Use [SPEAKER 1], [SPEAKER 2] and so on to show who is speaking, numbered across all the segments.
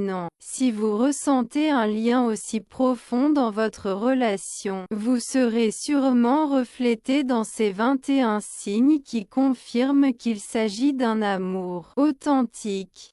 [SPEAKER 1] Non. Si vous ressentez un lien aussi profond dans votre relation, vous serez sûrement reflété dans ces 21 signes qui confirment qu'il s'agit d'un amour authentique.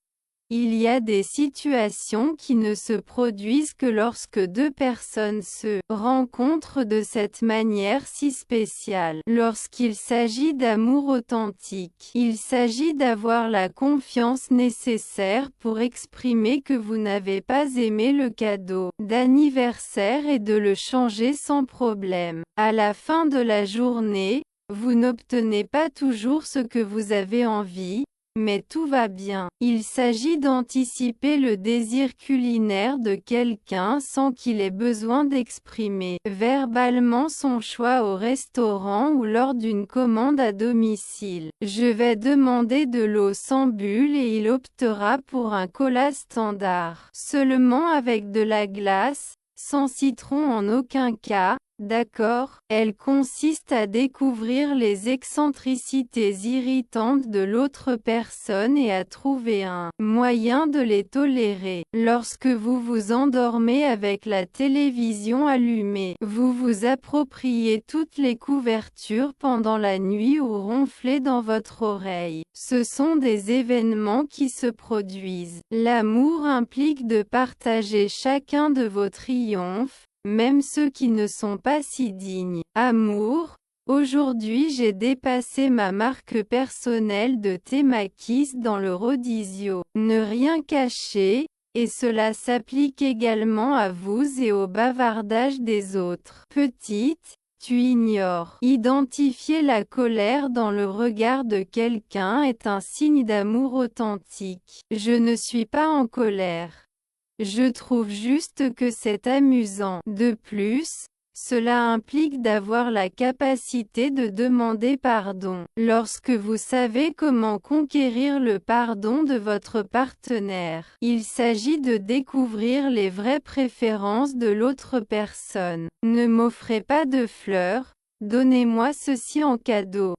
[SPEAKER 1] Il y a des situations qui ne se produisent que lorsque deux personnes se rencontrent de cette manière si spéciale. Lorsqu'il s'agit d'amour authentique, il s'agit d'avoir la confiance nécessaire pour exprimer que vous n'avez pas aimé le cadeau d'anniversaire et de le changer sans problème. À la fin de la journée, vous n'obtenez pas toujours ce que vous avez envie, mais tout va bien. Il s'agit d'anticiper le désir culinaire de quelqu'un sans qu'il ait besoin d'exprimer verbalement son choix au restaurant ou lors d'une commande à domicile. Je vais demander de l'eau sans bulle et il optera pour un cola standard. Seulement avec de la glace, sans citron en aucun cas. D'accord, elle consiste à découvrir les excentricités irritantes de l'autre personne et à trouver un moyen de les tolérer. Lorsque vous vous endormez avec la télévision allumée, vous vous appropriez toutes les couvertures pendant la nuit ou ronflez dans votre oreille. Ce sont des événements qui se produisent. L'amour implique de partager chacun de vos triomphes, même ceux qui ne sont pas si dignes. Amour. Aujourd'hui j'ai dépassé ma marque personnelle de Thémakis dans le rodizio. Ne rien cacher, et cela s'applique également à vous et au bavardage des autres. Petite, tu ignores. Identifier la colère dans le regard de quelqu'un est un signe d'amour authentique. Je ne suis pas en colère. Je trouve juste que c'est amusant. De plus, cela implique d'avoir la capacité de demander pardon. Lorsque vous savez comment conquérir le pardon de votre partenaire, il s'agit de découvrir les vraies préférences de l'autre personne. Ne m'offrez pas de fleurs, donnez-moi ceci en cadeau.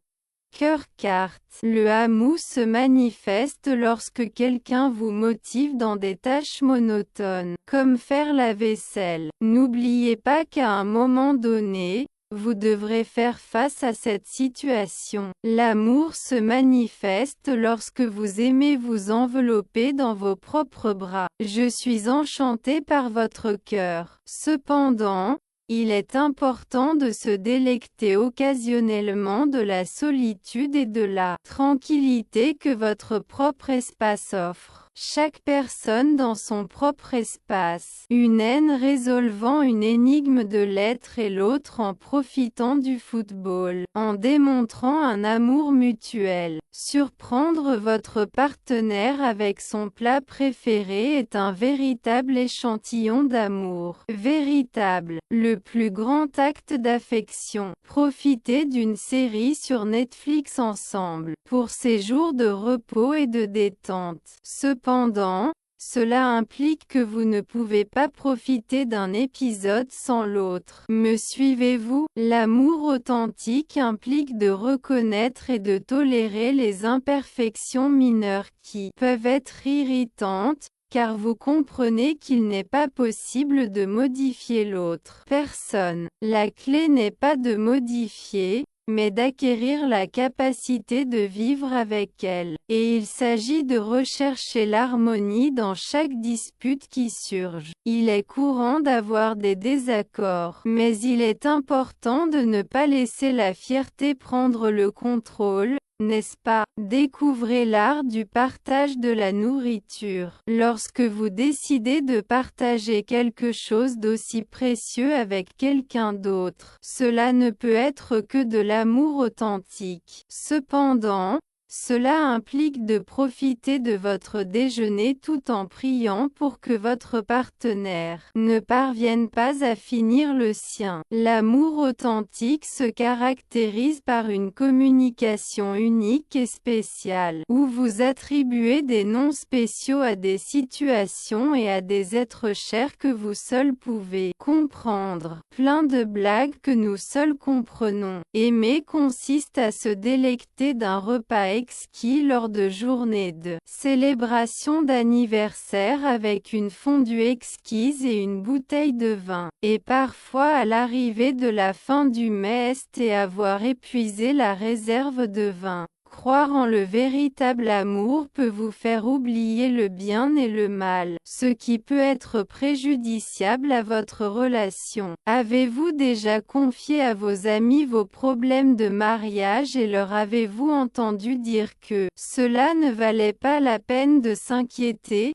[SPEAKER 1] Cœur carte. Le amour se manifeste lorsque quelqu'un vous motive dans des tâches monotones, comme faire la vaisselle. N'oubliez pas qu'à un moment donné, vous devrez faire face à cette situation. L'amour se manifeste lorsque vous aimez vous envelopper dans vos propres bras. Je suis enchanté par votre cœur. Cependant, il est important de se délecter occasionnellement de la solitude et de la tranquillité que votre propre espace offre. Chaque personne dans son propre espace. Une haine résolvant une énigme de l'être et l'autre en profitant du football. En démontrant un amour mutuel. Surprendre votre partenaire avec son plat préféré est un véritable échantillon d'amour. Véritable. Le plus grand acte d'affection. Profitez d'une série sur Netflix ensemble. Pour ces jours de repos et de détente. Cependant, cela implique que vous ne pouvez pas profiter d'un épisode sans l'autre. Me suivez-vous? L'amour authentique implique de reconnaître et de tolérer les imperfections mineures qui peuvent être irritantes, car vous comprenez qu'il n'est pas possible de modifier l'autre personne. La clé n'est pas de modifier, mais d'acquérir la capacité de vivre avec elle. Et il s'agit de rechercher l'harmonie dans chaque dispute qui surge. Il est courant d'avoir des désaccords, mais il est important de ne pas laisser la fierté prendre le contrôle, n'est-ce pas? Découvrez l'art du partage de la nourriture. Lorsque vous décidez de partager quelque chose d'aussi précieux avec quelqu'un d'autre, cela ne peut être que de l'amour authentique. Cependant, cela implique de profiter de votre déjeuner tout en priant pour que votre partenaire ne parvienne pas à finir le sien. L'amour authentique se caractérise par une communication unique et spéciale, où vous attribuez des noms spéciaux à des situations et à des êtres chers que vous seuls pouvez comprendre. Plein de blagues que nous seuls comprenons. Aimer consiste à se délecter d'un repas exquis lors de journées de célébration d'anniversaire avec une fondue exquise et une bouteille de vin, et parfois à l'arrivée de la fin du mest et avoir épuisé la réserve de vin. Croire en le véritable amour peut vous faire oublier le bien et le mal, ce qui peut être préjudiciable à votre relation. Avez-vous déjà confié à vos amis vos problèmes de mariage et leur avez-vous entendu dire que cela ne valait pas la peine de s'inquiéter?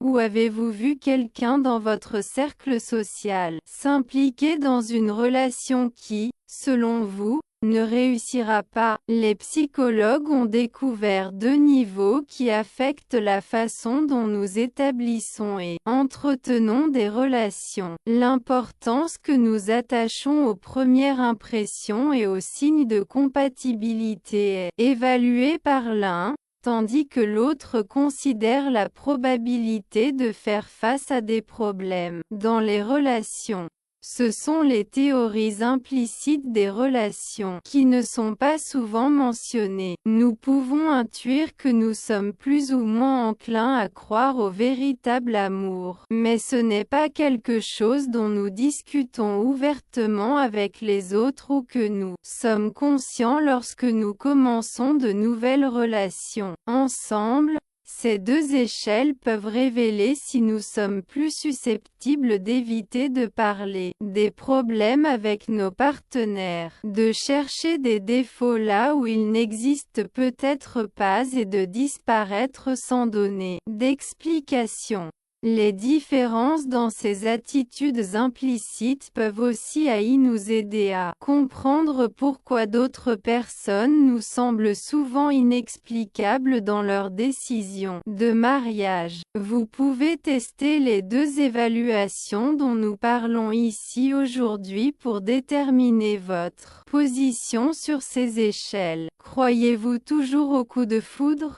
[SPEAKER 1] Ou avez-vous vu quelqu'un dans votre cercle social s'impliquer dans une relation qui, selon vous, ne réussira pas? Les psychologues ont découvert deux niveaux qui affectent la façon dont nous établissons et entretenons des relations. L'importance que nous attachons aux premières impressions et aux signes de compatibilité est évaluée par l'un, tandis que l'autre considère la probabilité de faire face à des problèmes dans les relations. Ce sont les théories implicites des relations qui ne sont pas souvent mentionnées. Nous pouvons intuire que nous sommes plus ou moins enclins à croire au véritable amour, mais ce n'est pas quelque chose dont nous discutons ouvertement avec les autres ou que nous sommes conscients lorsque nous commençons de nouvelles relations. Ensemble, ces deux échelles peuvent révéler si nous sommes plus susceptibles d'éviter de parler des problèmes avec nos partenaires, de chercher des défauts là où ils n'existent peut-être pas et de disparaître sans donner d'explication. Les différences dans ces attitudes implicites peuvent aussi nous aider à comprendre pourquoi d'autres personnes nous semblent souvent inexplicables dans leurs décisions de mariage. Vous pouvez tester les deux évaluations dont nous parlons ici aujourd'hui pour déterminer votre position sur ces échelles. Croyez-vous toujours au coup de foudre?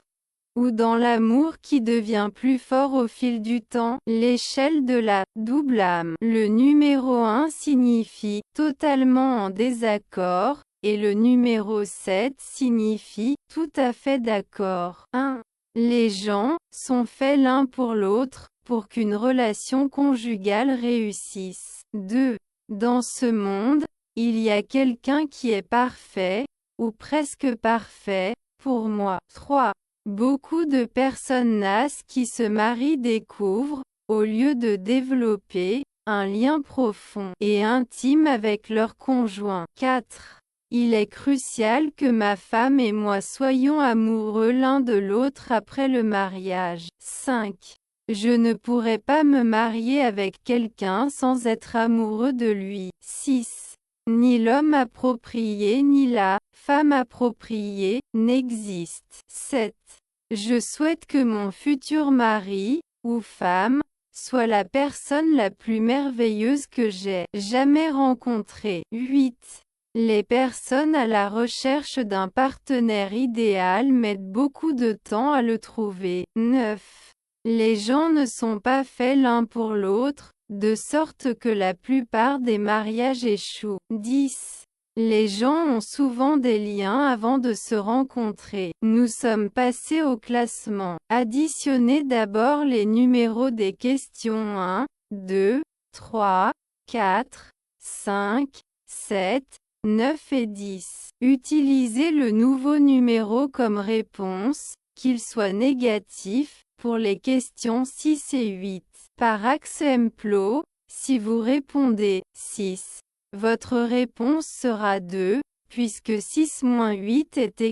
[SPEAKER 1] Ou dans l'amour qui devient plus fort au fil du temps? L'échelle de la double âme. Le numéro 1 signifie totalement en désaccord, et le numéro 7 signifie tout à fait d'accord. 1. Les gens sont faits l'un pour l'autre, pour qu'une relation conjugale réussisse. 2. Dans ce monde, il y a quelqu'un qui est parfait, ou presque parfait, pour moi. 3. Beaucoup de personnes naissent qui se marient découvrent, au lieu de développer, un lien profond et intime avec leur conjoint. 4. Il est crucial que ma femme et moi soyons amoureux l'un de l'autre après le mariage. 5. Je ne pourrais pas me marier avec quelqu'un sans être amoureux de lui. 6. Ni l'homme approprié ni la femme appropriée n'existent. 7. Je souhaite que mon futur mari, ou femme, soit la personne la plus merveilleuse que j'ai jamais rencontrée. 8. Les personnes à la recherche d'un partenaire idéal mettent beaucoup de temps à le trouver. 9. Les gens ne sont pas faits l'un pour l'autre, de sorte que la plupart des mariages échouent. 10. Les gens ont souvent des liens avant de se rencontrer. Nous sommes passés au classement. Additionnez d'abord les numéros des questions 1, 2, 3, 4, 5, 7, 9 et 10. Utilisez le nouveau numéro comme réponse, qu'il soit négatif, pour les questions 6 et 8. Par exemple, si vous répondez 6, votre réponse sera 2, puisque 6 moins 8 est égal